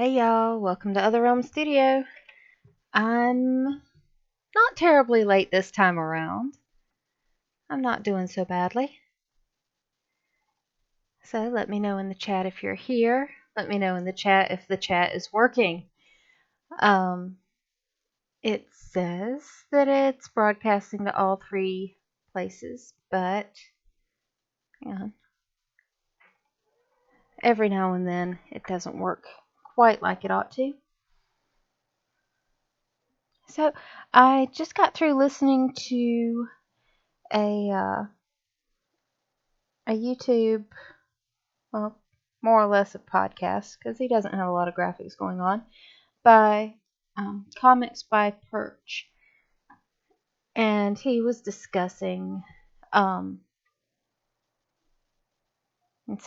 Hey y'all, welcome to Other Realm Studio. I'm not terribly late this time around. I'm not doing so badly. So let me know in the chat if you're here. Let me know in the chat if the chat is working. It says that it's broadcasting to all three places, but every now and then it doesn't work quite like it ought to. So I just got through listening to a YouTube, well, more or less a podcast, because he doesn't have a lot of graphics going on, by Comics by Perch. And he was discussing, let's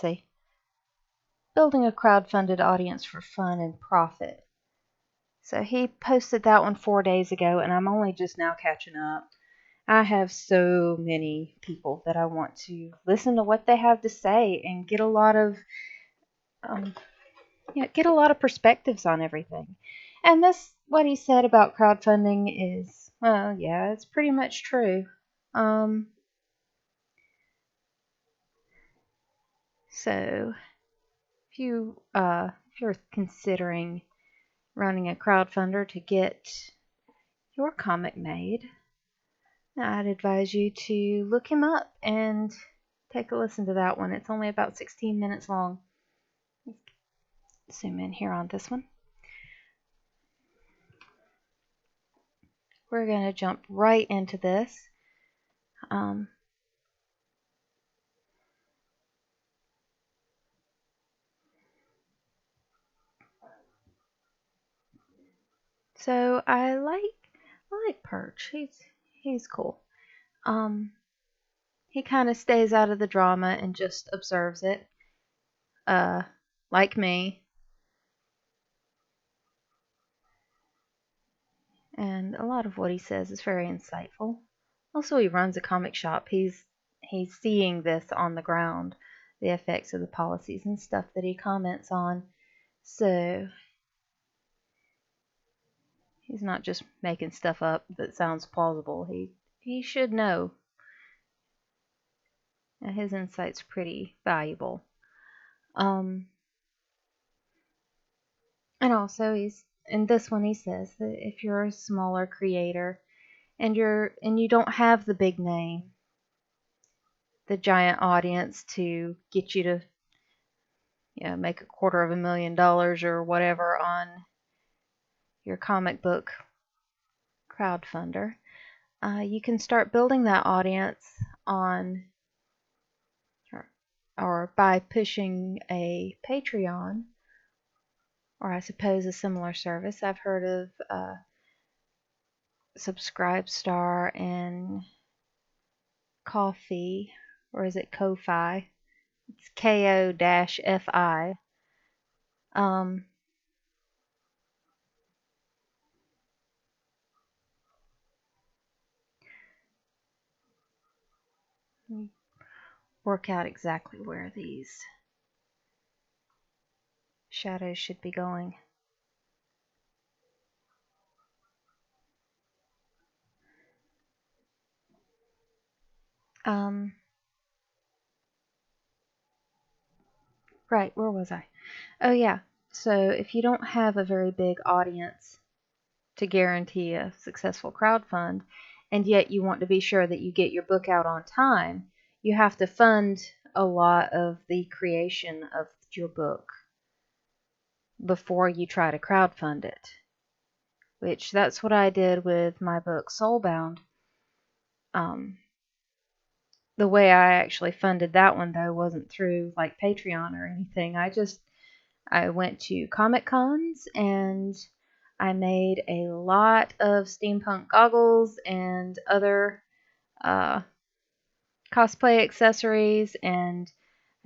see, building a crowdfunded audience for fun and profit. So he posted that one 4 days ago, and I'm only just now catching up. I have so many people that I want to listen to what they have to say and get a lot of perspectives on everything. And this, what he said about crowdfunding is, well, yeah, it's pretty much true. So if you're considering running a crowdfunder to get your comic made, I'd advise you to look him up and take a listen to that one. It's only about 16 minutes long. Zoom in here on this one. We're going to jump right into this. So I like Perch. He's cool. He kind of stays out of the drama and just observes it. Like me. And a lot of what he says is very insightful. Also, he runs a comic shop. He's seeing this on the ground, the effects of the policies and stuff that he comments on. So he's not just making stuff up that sounds plausible. He should know. And his insight's pretty valuable. And also in this one he says that if you're a smaller creator and you don't have the big name, the giant audience to get you to make $250,000 or whatever on your comic book crowdfunder, you can start building that audience on or by pushing a Patreon, or I suppose a similar service. I've heard of Subscribestar and Ko-fi, or is it Ko-fi? It's Ko-fi. Work out exactly where these shadows should be going. Right, where was I? Oh yeah, so if you don't have a very big audience to guarantee a successful crowdfund, and yet you want to be sure that you get your book out on time, you have to fund a lot of the creation of your book before you try to crowdfund it. Which that's what I did with my book Soulbound. The way I actually funded that one though wasn't through like Patreon or anything. I went to Comic Cons and I made a lot of steampunk goggles and other cosplay accessories, and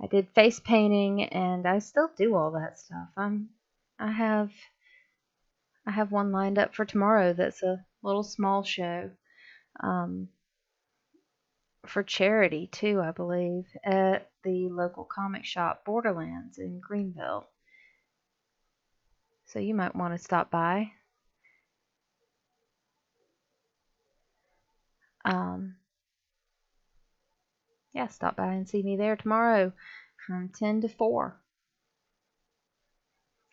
I did face painting, and I still do all that stuff. I have one lined up for tomorrow that's a little small show for charity too, I believe, at the local comic shop Borderlands in Greenville. So you might want to stop by. Um, yeah, stop by and see me there tomorrow from 10 to 4.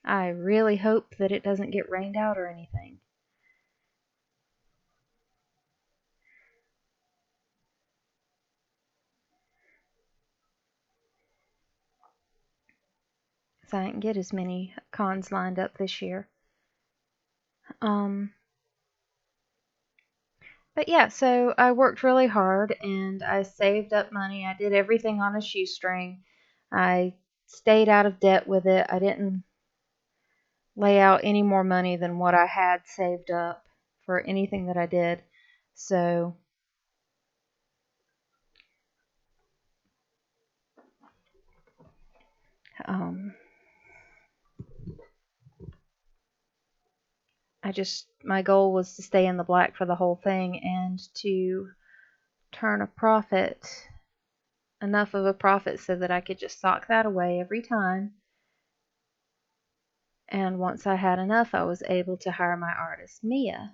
I really hope that it doesn't get rained out or anything. So I didn't get as many cons lined up this year. Um, but yeah, so I worked really hard and I saved up money. I did everything on a shoestring. I stayed out of debt with it. I didn't lay out any more money than what I had saved up for anything that I did. So um, my goal was to stay in the black for the whole thing and to turn a profit, enough of a profit so that I could just sock that away every time. And once I had enough, I was able to hire my artist, Mia,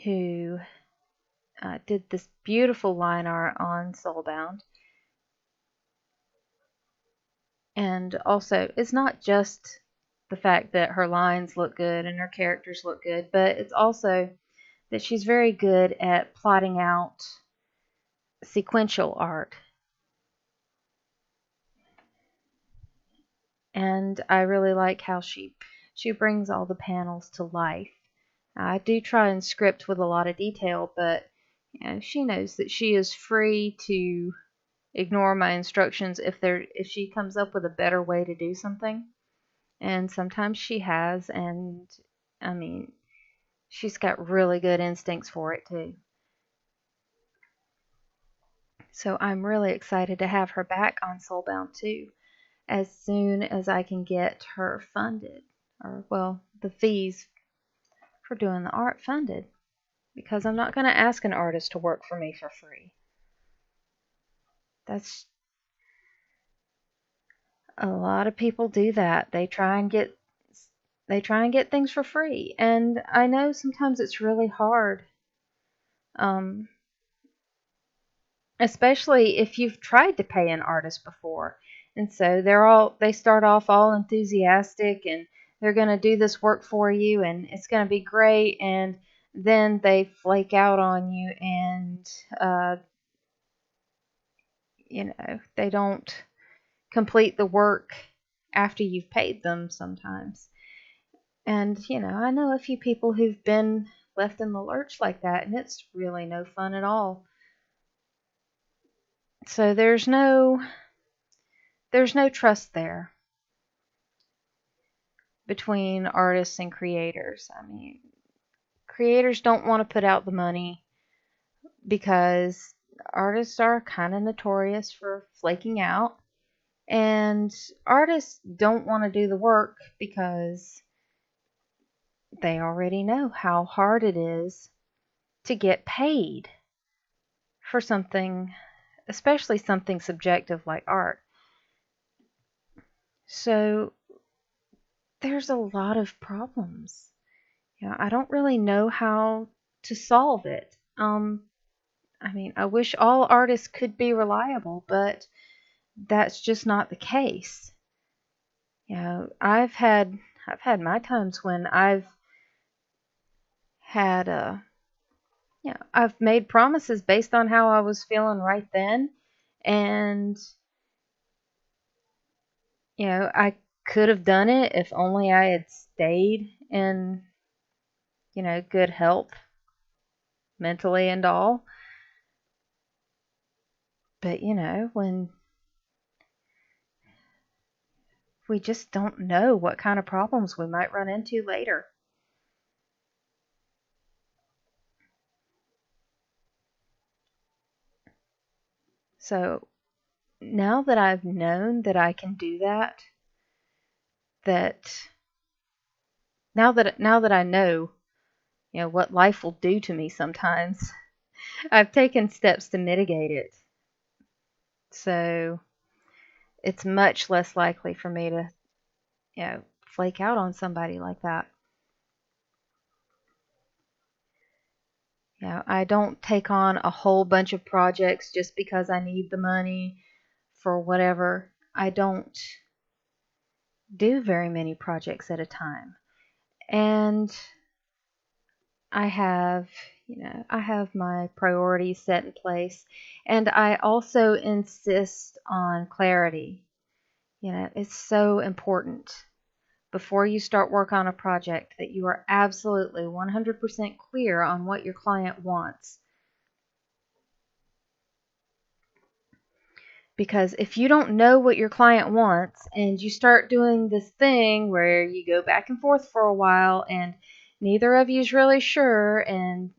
who did this beautiful line art on Soulbound. And also, it's not just the fact that her lines look good and her characters look good, but it's also that she's very good at plotting out sequential art. And I really like how she brings all the panels to life. I do try and script with a lot of detail, but she knows that she is free to ignore my instructions if she comes up with a better way to do something. And sometimes she has, and I mean, she's got really good instincts for it too. So I'm really excited to have her back on Soulbound 2 as soon as I can get her funded, or well, the fees for doing the art funded, because I'm not going to ask an artist to work for me for free. That's a lot of people do that. They try and get things for free, and I know sometimes it's really hard, um, especially if you've tried to pay an artist before, and so they start off all enthusiastic and they're going to do this work for you and it's going to be great, and then they flake out on you, and they don't complete the work after you've paid them sometimes. And, I know a few people who've been left in the lurch like that, and it's really no fun at all. So there's no trust there between artists and creators. I mean, creators don't want to put out the money because artists are kind of notorious for flaking out, and artists don't want to do the work because they already know how hard it is to get paid for something, especially something subjective like art. So there's a lot of problems. I don't really know how to solve it. I mean, I wish all artists could be reliable, but that's just not the case. I've had my times when had I've made promises based on how I was feeling right then, and I could have done it if only I had stayed in good health mentally and all. But when we just don't know what kind of problems we might run into later. So now that I've known that I can do that now that I know, what life will do to me sometimes, I've taken steps to mitigate it. So it's much less likely for me to, flake out on somebody like that. I don't take on a whole bunch of projects just because I need the money for whatever. I don't do very many projects at a time. And I have my priorities set in place. And I also insist on clarity. It's so important before you start work on a project that you are absolutely 100% clear on what your client wants. Because if you don't know what your client wants and you start doing this thing where you go back and forth for a while and neither of you is really sure, and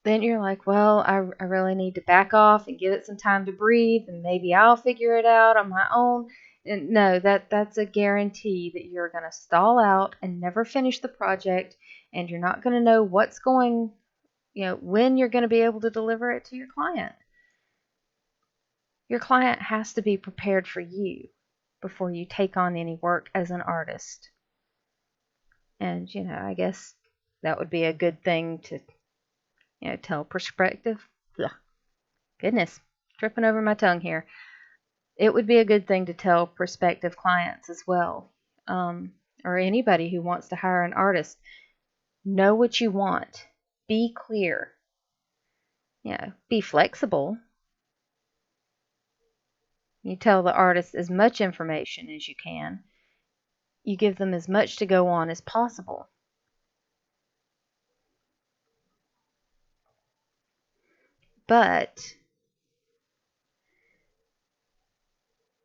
then you're like, well, I really need to back off and give it some time to breathe, and maybe I'll figure it out on my own. And no, that's a guarantee that you're going to stall out and never finish the project, and you're not going to know when you're going to be able to deliver it to your client. Your client has to be prepared for you before you take on any work as an artist. And, I guess that would be a good thing to, tell prospective. Ugh, goodness, tripping over my tongue here. It would be a good thing to tell prospective clients as well, or anybody who wants to hire an artist. Know what you want. Be clear. Be flexible. You tell the artist as much information as you can. You give them as much to go on as possible. But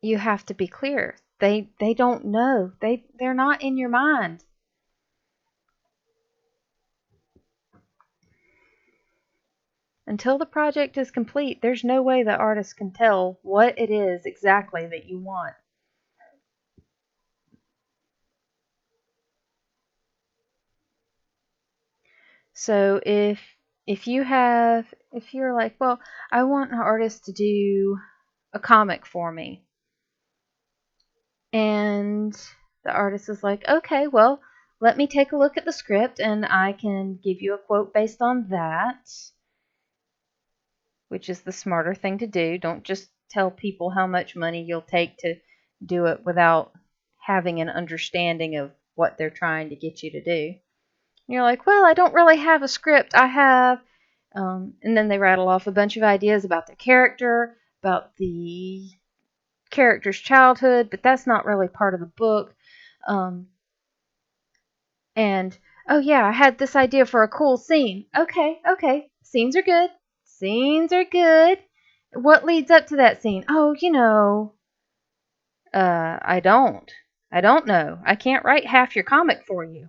you have to be clear. They don't know. They're not in your mind. Until the project is complete, there's no way the artist can tell what it is exactly that you want. So if you're like, well, I want an artist to do a comic for me. And the artist is like, okay, well, let me take a look at the script and I can give you a quote based on that, which is the smarter thing to do. Don't just tell people how much money you'll take to do it without having an understanding of what they're trying to get you to do. And you're like, well, I don't really have a script. I have, and then they rattle off a bunch of ideas about the character, about the character's childhood, but that's not really part of the book. And oh yeah, I had this idea for a cool scene. Okay, scenes are good. Scenes are good. What leads up to that scene? Oh, I don't. I don't know. I can't write half your comic for you.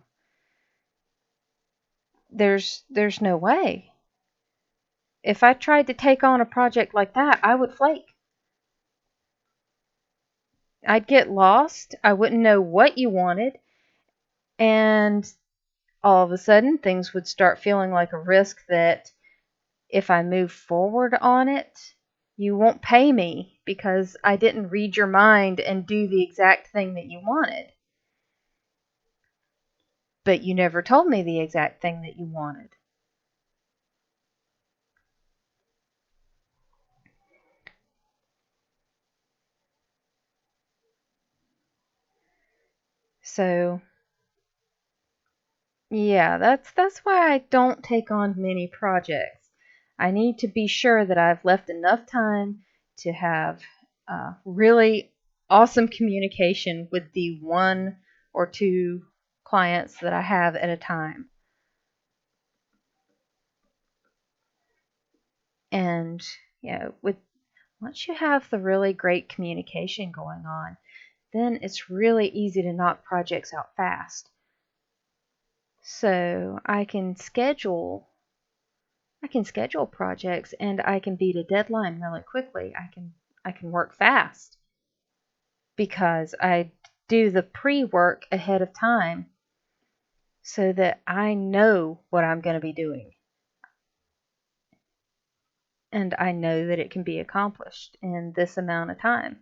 There's no way. If I tried to take on a project like that, I would flake. I'd get lost. I wouldn't know what you wanted. And all of a sudden, things would start feeling like a risk that if I move forward on it, you won't pay me because I didn't read your mind and do the exact thing that you wanted. But you never told me the exact thing that you wanted. So, yeah, that's why I don't take on many projects. I need to be sure that I've left enough time to have really awesome communication with the one or two clients that I have at a time. And with once you have the really great communication going on, then it's really easy to knock projects out fast. So I can schedule projects and I can beat a deadline really quickly. I can work fast because I do the pre-work ahead of time so that I know what I'm going to be doing. And I know that it can be accomplished in this amount of time.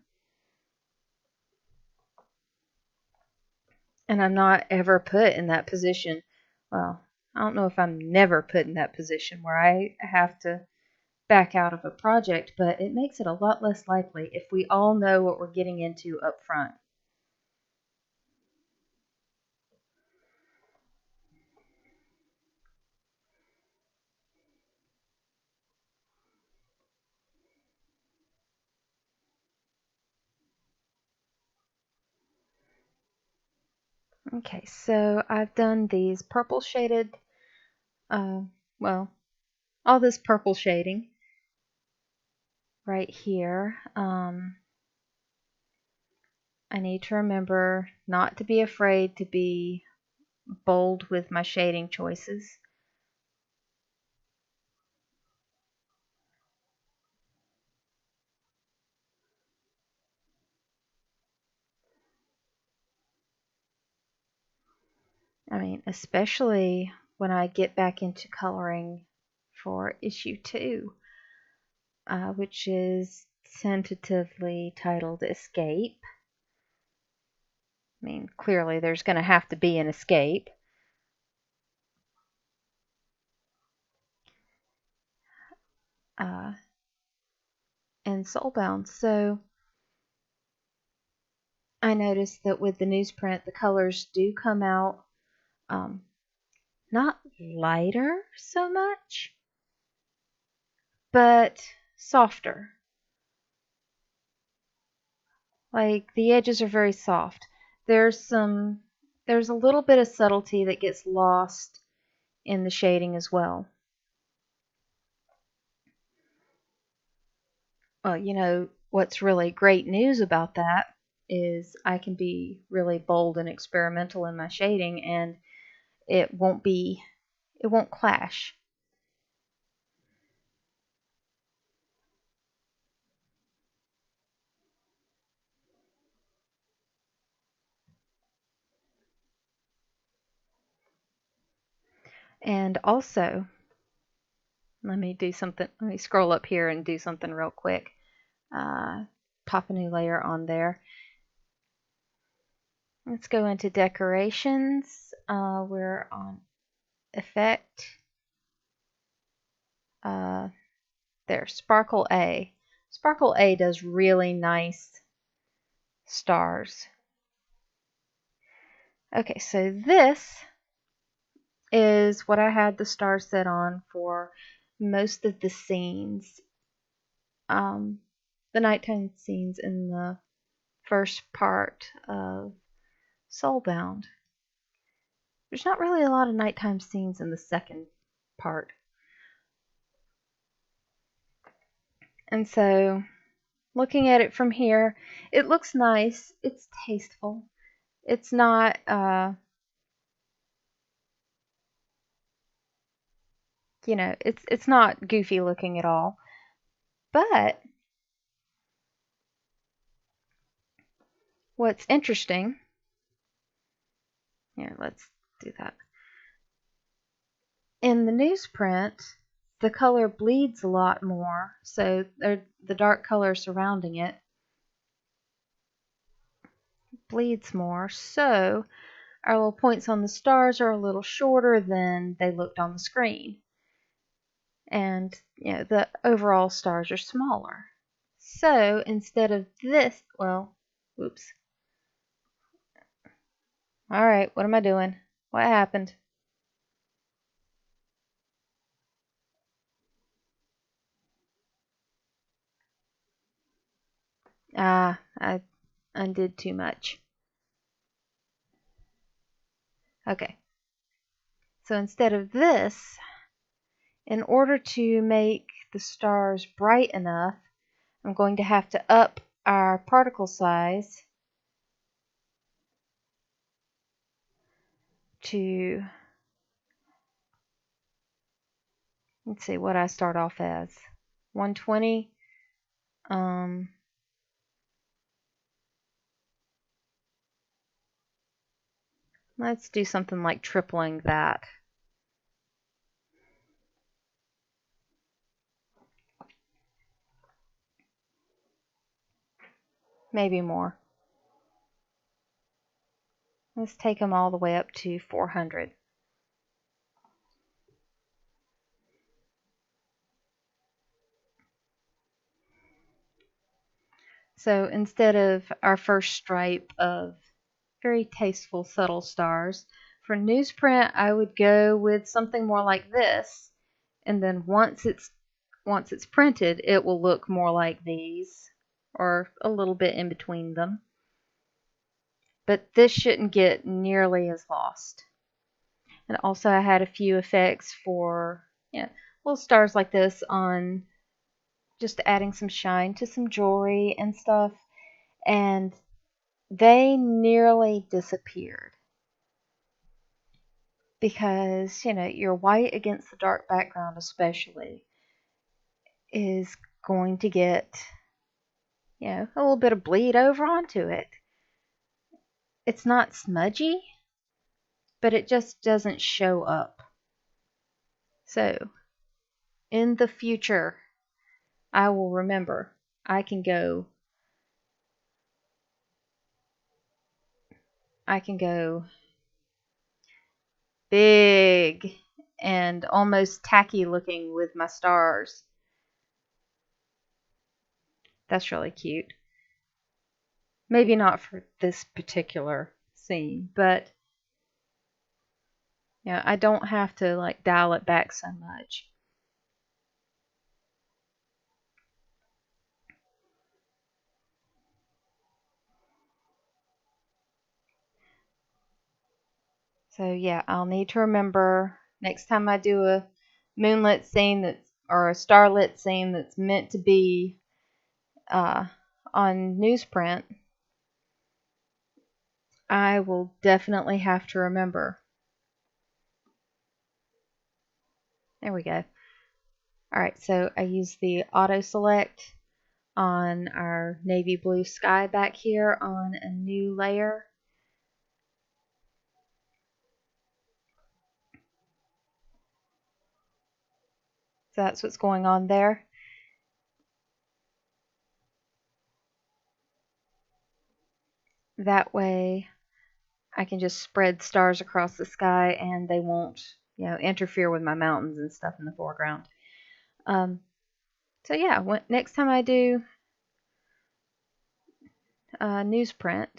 And I'm not ever put in that position. Well, I don't know if I'm never put in that position where I have to back out of a project, but it makes it a lot less likely if we all know what we're getting into up front. Okay, so I've done these purple shaded, uh, well, all this purple shading right here. I need to remember not to be afraid to be bold with my shading choices. I mean, especially when I get back into coloring for issue 2, which is tentatively titled Escape. I mean, clearly there's going to have to be an escape. And Soulbound. So I noticed that with the newsprint, the colors do come out um, not lighter so much, but softer. Like the edges are very soft. There's some, there's a little bit of subtlety that gets lost in the shading as well. Well, what's really great news about that is I can be really bold and experimental in my shading, and it won't clash. And also, let me scroll up here and do something real quick. Uh, Pop a new layer on there. Let's go into decorations. We're on effect. Uh, there, Sparkle A. Sparkle A does really nice stars. Okay, so this is what I had the star set on for most of the scenes. The nighttime scenes in the first part of Soulbound. There's not really a lot of nighttime scenes in the second part. And so, looking at it from here, it looks nice. It's tasteful. It's not, it's not goofy looking at all. But what's interesting, here, let's do that. In the newsprint, the color bleeds a lot more, so the dark color surrounding it bleeds more. So our little points on the stars are a little shorter than they looked on the screen. And the overall stars are smaller. So instead of this, well, oops. All right, what am I doing? What happened? I undid too much. Okay. So instead of this, in order to make the stars bright enough, I'm going to have to up our particle size to, let's see what I start off as, 120. Let's do something like tripling that. Maybe more. Let's take them all the way up to 400. So instead of our first stripe of very tasteful, subtle stars, for newsprint, I would go with something more like this. And then once it's printed, it will look more like these, or a little bit in between them. But this shouldn't get nearly as lost. And also I had a few effects for little stars like this on just adding some shine to some jewelry and stuff. And they nearly disappeared because, your white against the dark background especially is going to get, a little bit of bleed over onto it. It's not smudgy, but it just doesn't show up. So, in the future, I will remember I can go big and almost tacky looking with my stars. That's really cute. Maybe not for this particular scene, but I don't have to like dial it back so much. So yeah, I'll need to remember next time I do a moonlit scene or a starlit scene that's meant to be on newsprint, I will definitely have to remember. There we go. Alright, so I use the auto select on our navy blue sky back here on a new layer. So that's what's going on there. That way I can just spread stars across the sky and they won't, interfere with my mountains and stuff in the foreground. So yeah, next time I do newsprint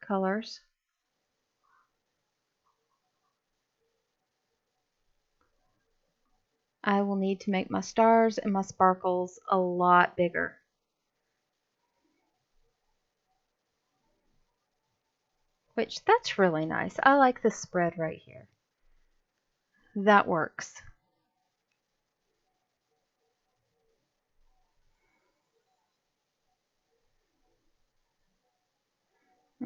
colors, I will need to make my stars and my sparkles a lot bigger. Which, that's really nice. I like this spread right here. That works.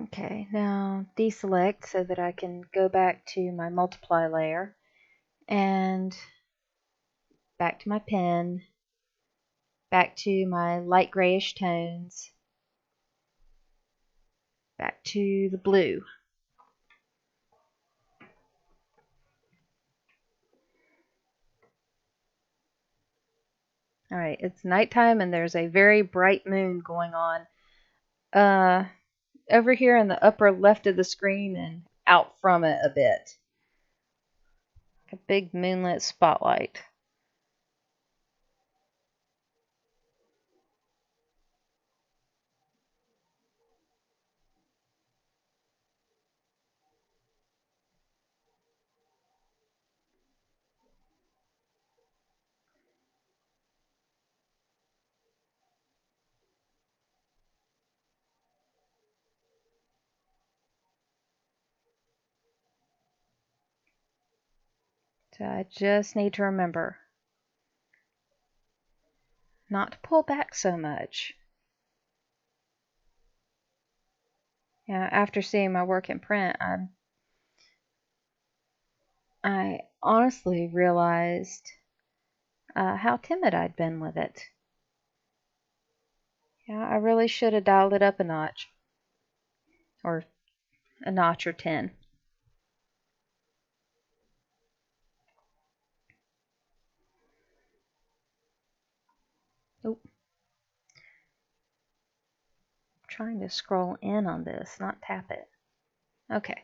Okay, now deselect so that I can go back to my multiply layer and back to my pen, back to my light grayish tones, back to the blue. Alright, it's nighttime and there's a very bright moon going on over here in the upper left of the screen and out from it a bit. A big moonlit spotlight. So I just need to remember not to pull back so much. After seeing my work in print, I honestly realized how timid I'd been with it. I really should have dialed it up a notch. Or a notch or 10. Oop. I'm trying to scroll in on this, not tap it. Okay.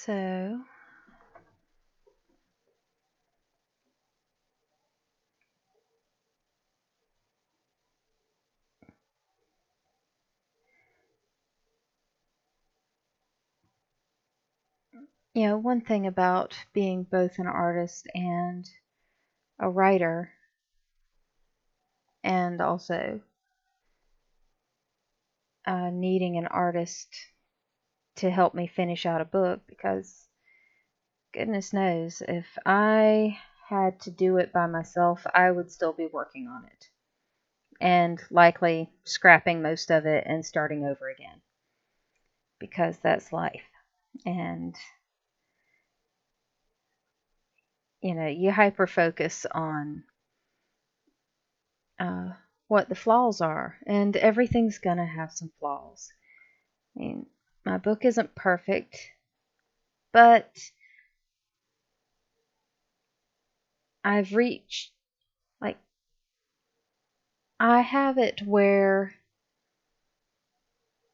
So, one thing about being both an artist and a writer, and also needing an artist to help me finish out a book, because goodness knows if I had to do it by myself, I would still be working on it and likely scrapping most of it and starting over again, because that's life. And you hyper focus on uh, what the flaws are, and everything's gonna have some flaws. I mean, my book isn't perfect, but I've reached, like, I have it where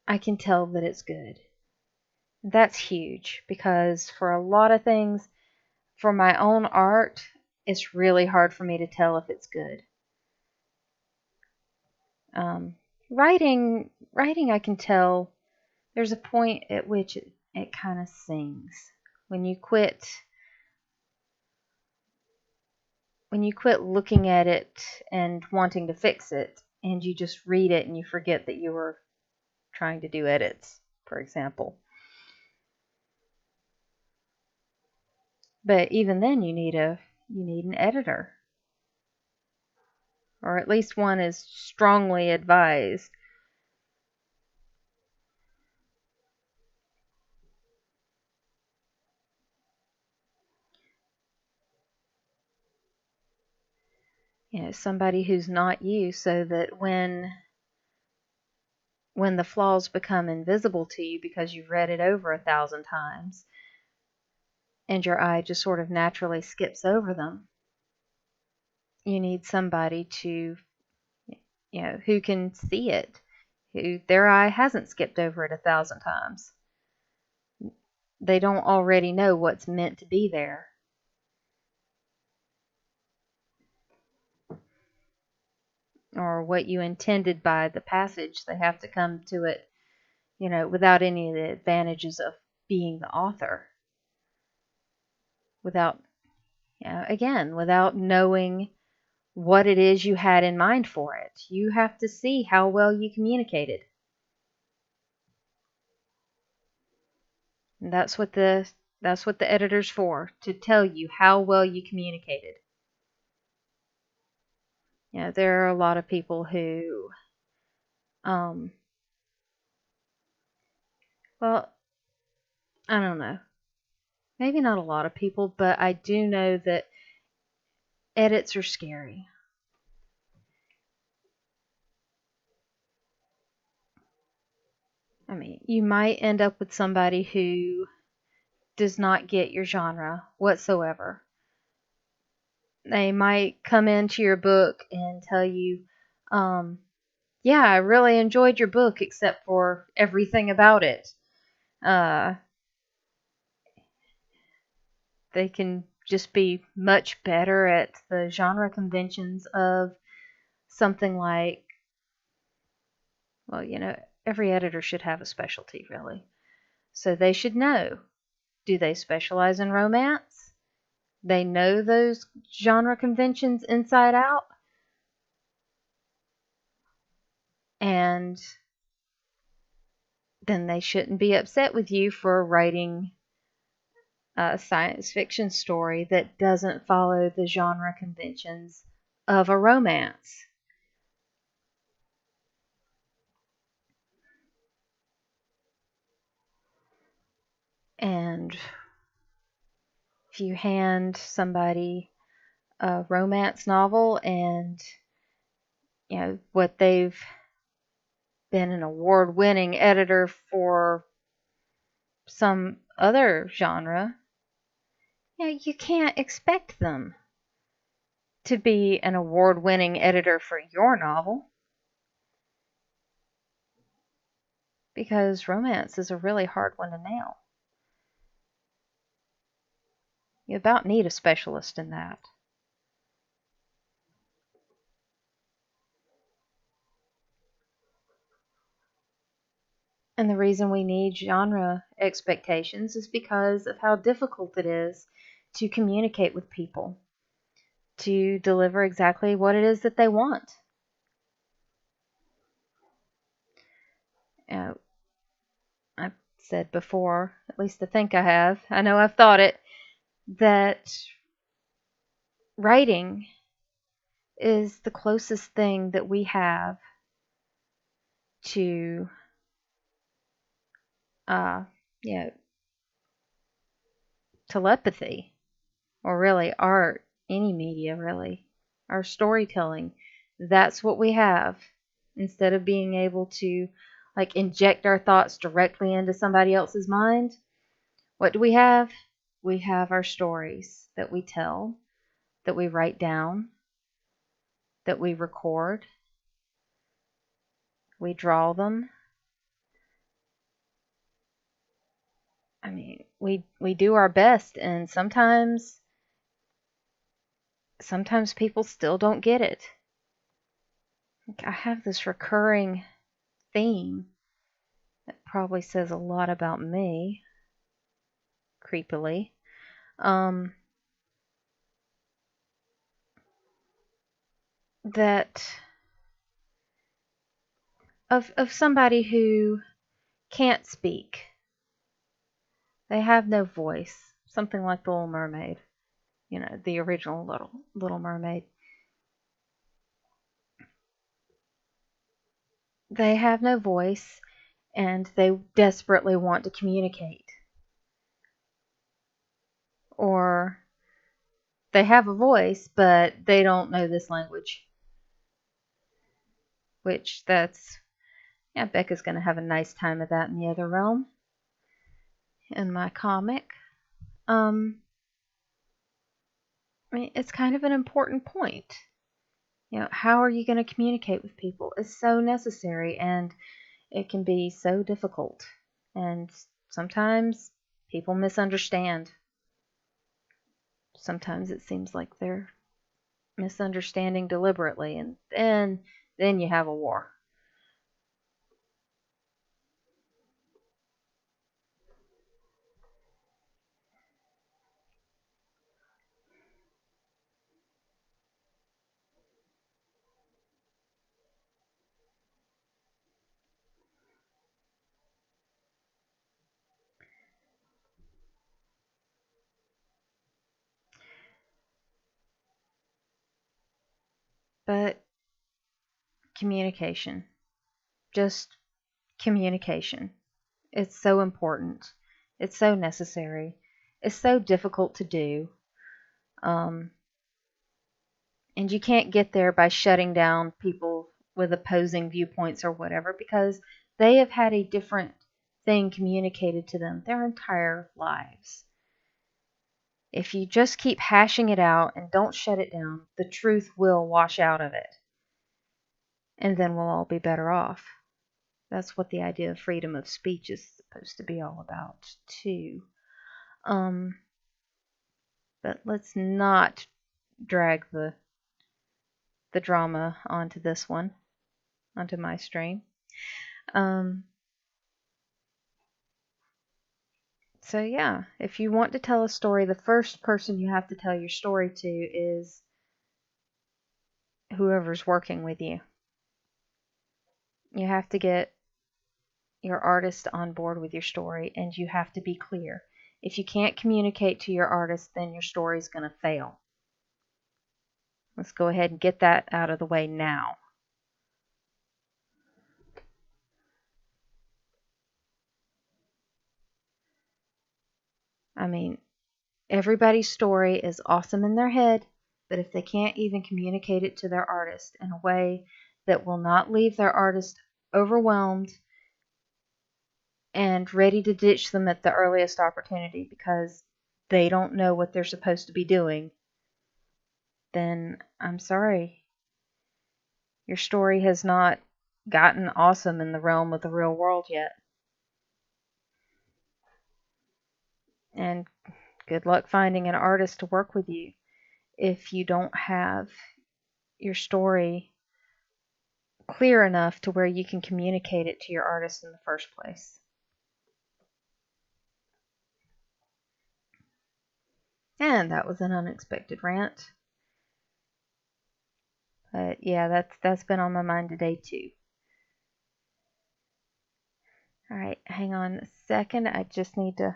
I can tell that it's good. That's huge, because for a lot of things, for my own art, it's really hard for me to tell if it's good. Writing, I can tell. There's a point at which it kind of sings. When you quit, looking at it and wanting to fix it, and you just read it and you forget that you were trying to do edits, for example. But even then, you need an editor, or at least one is strongly advised. Somebody who's not you, so that when the flaws become invisible to you because you've read it over 1,000 times and your eye just sort of naturally skips over them, you need somebody to, who can see it, who their eye hasn't skipped over it 1,000 times. They don't already know what's meant to be there. Or what you intended by the passage. They have to come to it, without any of the advantages of being the author. Without, again, without knowing what it is you had in mind for it. You have to see how well you communicated. And that's what the editor's for, to tell you how well you communicated. There are a lot of people who, well, I don't know. Maybe not a lot of people, but I do know that edits are scary. I mean, you might end up with somebody who does not get your genre whatsoever. They might come into your book and tell you, yeah, I really enjoyed your book except for everything about it. They can just be much better at the genre conventions of something like, well, every editor should have a specialty, really. So they should know, do they specialize in romance? They know those genre conventions inside out. And then they shouldn't be upset with you for writing a science fiction story that doesn't follow the genre conventions of a romance. And if you hand somebody a romance novel and what they've been an award-winning editor for some other genre, you can't expect them to be an award-winning editor for your novel, because romance is a really hard one to nail. You about need a specialist in that. And the reason we need genre expectations is because of how difficult it is to communicate with people, to deliver exactly what it is that they want. Uh, I've said before, at least I think I have, I know I've thought it, that writing is the closest thing that we have to, uh, you know, telepathy, or really art, any media really, our storytelling. That's what we have. Instead of being able to like inject our thoughts directly into somebody else's mind, what do we have? We have our stories that we tell, that we write down, that we record, we draw them. I mean, we do our best, and sometimes people still don't get it. I have this recurring theme that probably says a lot about me, creepily. Um, that of somebody who can't speak. They have no voice. Something like the Little Mermaid, the original Little Mermaid. They have no voice, and they desperately want to communicate. Or they have a voice, but they don't know this language. Which yeah, Becca's going to have a nice time of that in the other realm. In my comic. I mean, it's kind of an important point. How are you going to communicate with people? It's so necessary, and it can be so difficult. And sometimes people misunderstand. Sometimes it seems like they're misunderstanding deliberately, and then you have a war. But communication, just communication. It's so important. It's so necessary. It's so difficult to do. Um, and you can't get there by shutting down people with opposing viewpoints or whatever, because they have had a different thing communicated to them their entire lives. If you just keep hashing it out and don't shut it down, the truth will wash out of it. And then we'll all be better off. That's what the idea of freedom of speech is supposed to be all about, too. But let's not drag the drama onto this one, onto my stream. So yeah, if you want to tell a story, the first person you have to tell your story to is whoever's working with you. You have to get your artist on board with your story, and you have to be clear. If you can't communicate to your artist, then your story's going to fail. Let's go ahead and get that out of the way now. I mean, everybody's story is awesome in their head, but if they can't even communicate it to their artist in a way that will not leave their artist overwhelmed and ready to ditch them at the earliest opportunity because they don't know what they're supposed to be doing, then I'm sorry. Your story has not gotten awesome in the realm of the real world yet. And good luck finding an artist to work with you if you don't have your story clear enough to where you can communicate it to your artist in the first place. And that was an unexpected rant. But yeah, that's been on my mind today too. All right, hang on a second. I just need to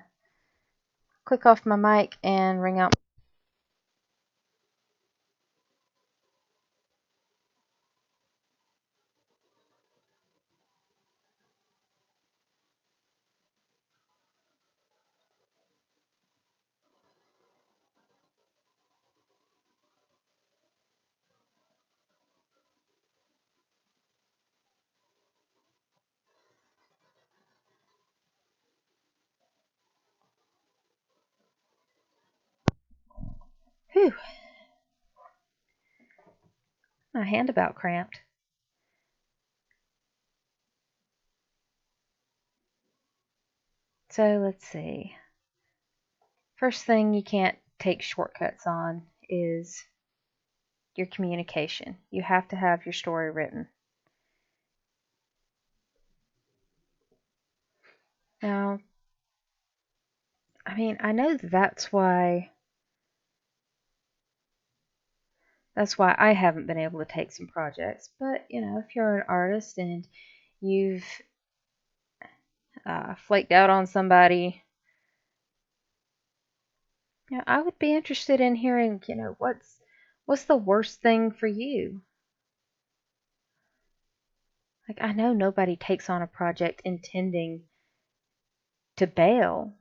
click off my mic and ring out. Whew, my hand about cramped. So let's see. First thing you can't take shortcuts on is your communication. You have to have your story written. Now, I mean, I know that's why I haven't been able to take some projects. But if you're an artist and you've flaked out on somebody, I would be interested in hearing, what's the worst thing for you? Like, I know nobody takes on a project intending to bail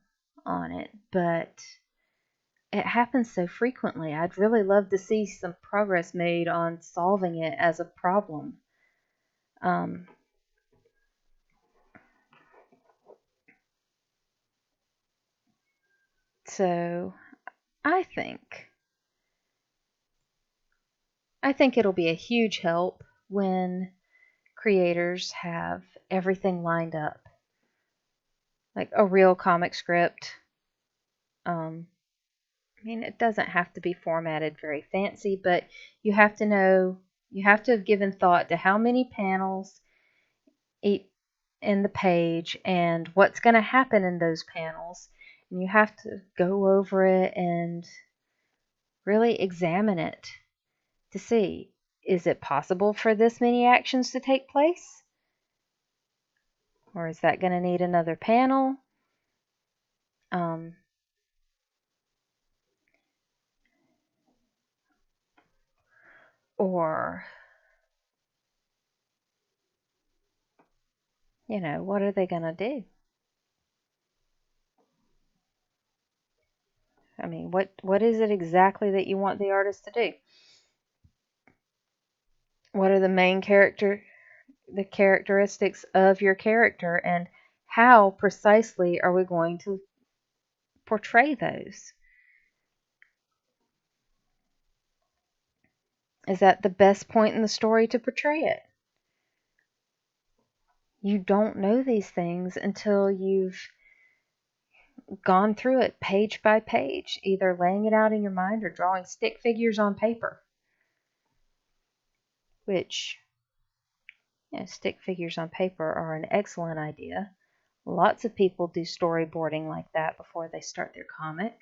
on it, but it happens so frequently. I'd really love to see some progress made on solving it as a problem. Um, so I think I think it'll be a huge help when creators have everything lined up, like a real comic script. I mean, it doesn't have to be formatted very fancy, but you have to know, you have to have given thought to how many panels in the page and what's going to happen in those panels. And you have to go over it and really examine it to see, is it possible for this many actions to take place? Or is that going to need another panel? Um, or, what are they going to do? I mean, what is it exactly that you want the artist to do? What are the characteristics of your character, and how precisely are we going to portray those? Is that the best point in the story to portray it? You don't know these things until you've gone through it page by page, either laying it out in your mind or drawing stick figures on paper. Which, stick figures on paper are an excellent idea. Lots of people do storyboarding like that before they start their comic.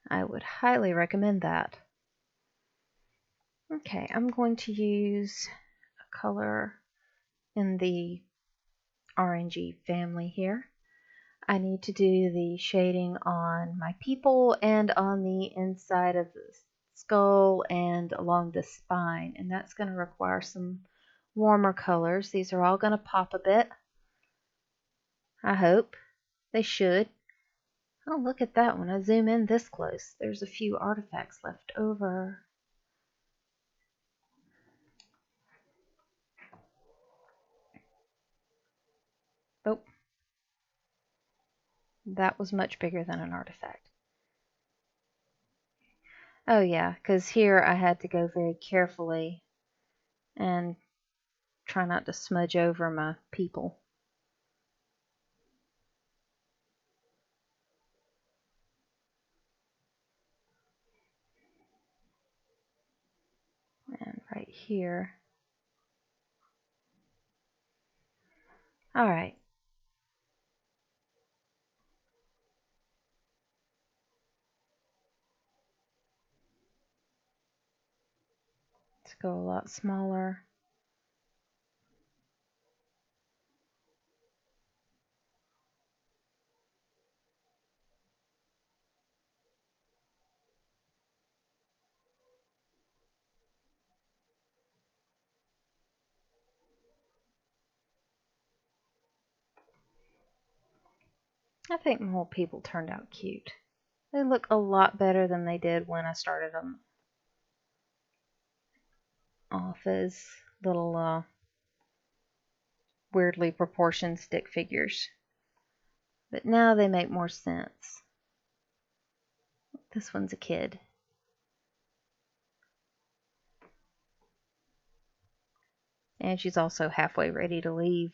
I would highly recommend that. Okay, I'm going to use a color in the orangey family here. I need to do the shading on my people and on the inside of the skull and along the spine, and that's going to require some warmer colors. These are all going to pop a bit. I hope. They should. Oh, look at that. When I zoom in this close, there's a few artifacts left over. Oh, that was much bigger than an artifact. Oh yeah, because here I had to go very carefully and try not to smudge over my people. here. All right. Let's go a lot smaller. I think mole people turned out cute. They look a lot better than they did when I started them off as little weirdly proportioned stick figures. But now they make more sense. This one's a kid. And she's also halfway ready to leave.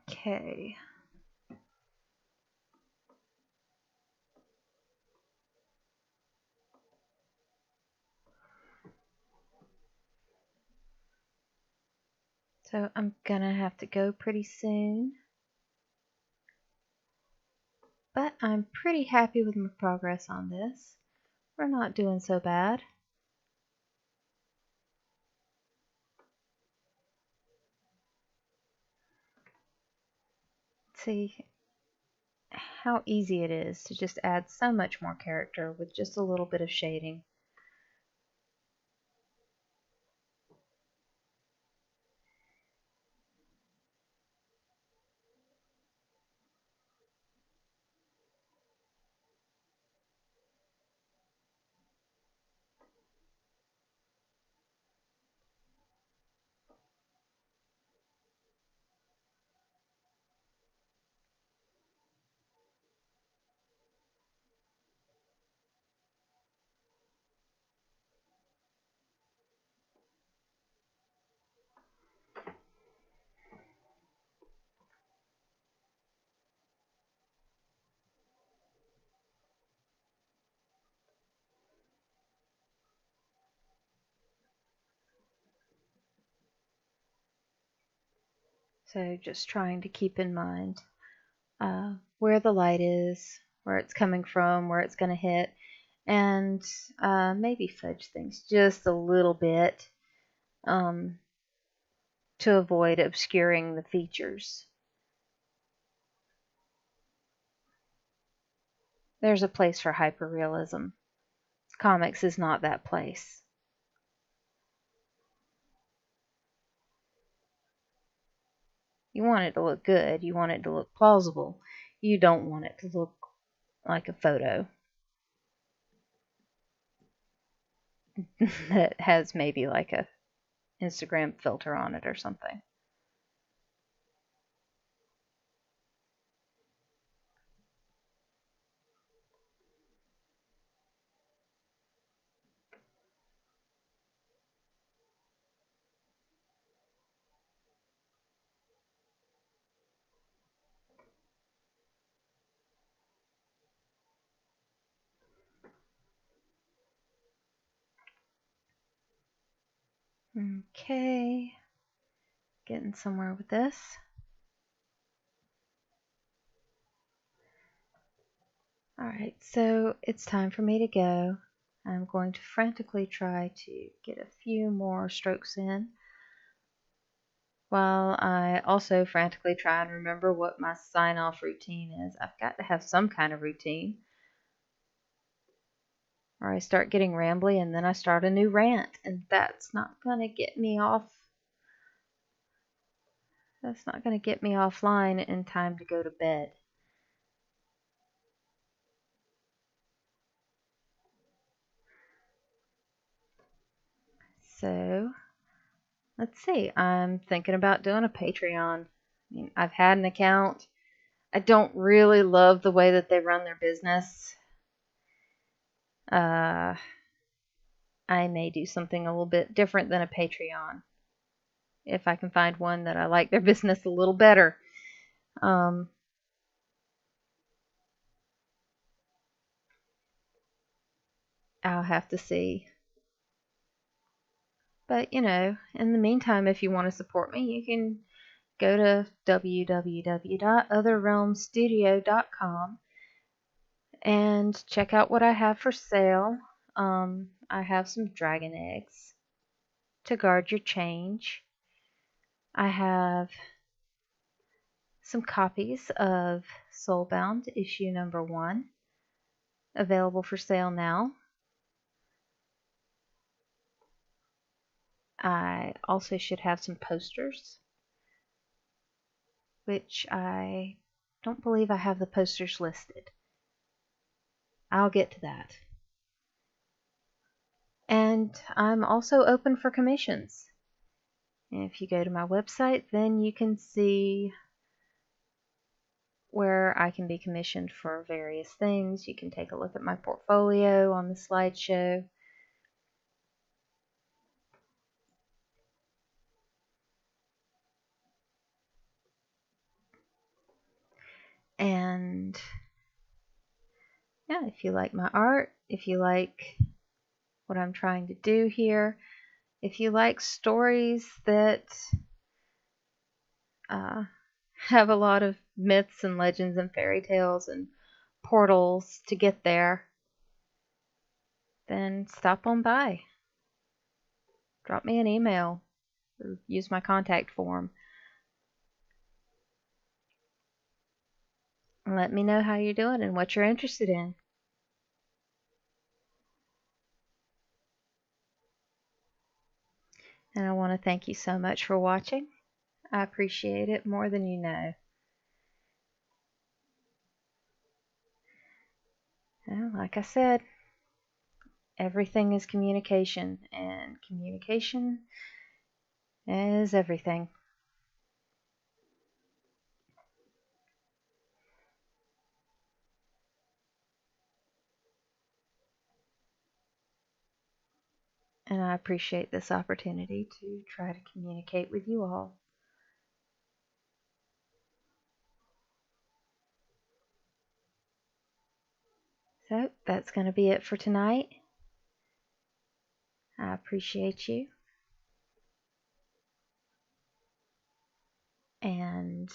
Okay. So I'm gonna have to go pretty soon. But I'm pretty happy with my progress on this. We're not doing so bad. See how easy it is to just add so much more character with just a little bit of shading. So just trying to keep in mind where the light is, where it's coming from, where it's going to hit, and maybe fudge things just a little bit um, to avoid obscuring the features. There's a place for hyperrealism. Comics is not that place. You want it to look good. You want it to look plausible. You don't want it to look like a photo that has maybe like a Instagram filter on it or something. Okay, getting somewhere with this. Alright, so it's time for me to go. I'm going to frantically try to get a few more strokes in, while I also frantically try and remember what my sign-off routine is. I've got to have some kind of routine. or I start getting rambly and then I start a new rant, and that's not going to get me off. That's not going to get me offline in time to go to bed. So, let's see. I'm thinking about doing a Patreon. I mean, I've had an account. I don't really love the way that they run their business. I may do something a little bit different than a Patreon if I can find one that I like their business a little better. Um, I'll have to see. But, in the meantime, if you want to support me, you can go to www.otherrealmstudio.com and check out what I have for sale. I have some dragon eggs to guard your change. I have some copies of Soulbound issue number 1 available for sale now. I also should have some posters, which I don't believe I have the posters listed. I'll get to that. And I'm also open for commissions. If you go to my website, then you can see where I can be commissioned for various things. You can take a look at my portfolio on the slideshow. And yeah, if you like my art, if you like what I'm trying to do here, if you like stories that have a lot of myths and legends and fairy tales and portals to get there, then stop on by. Drop me an email or use my contact form. And let me know how you're doing and what you're interested in. And I want to thank you so much for watching. I appreciate it more than you know. And like I said, everything is communication, and communication is everything. And I appreciate this opportunity to try to communicate with you all. So that's going to be it for tonight. I appreciate you. And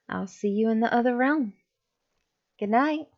I'll see you in the other realm. Good night.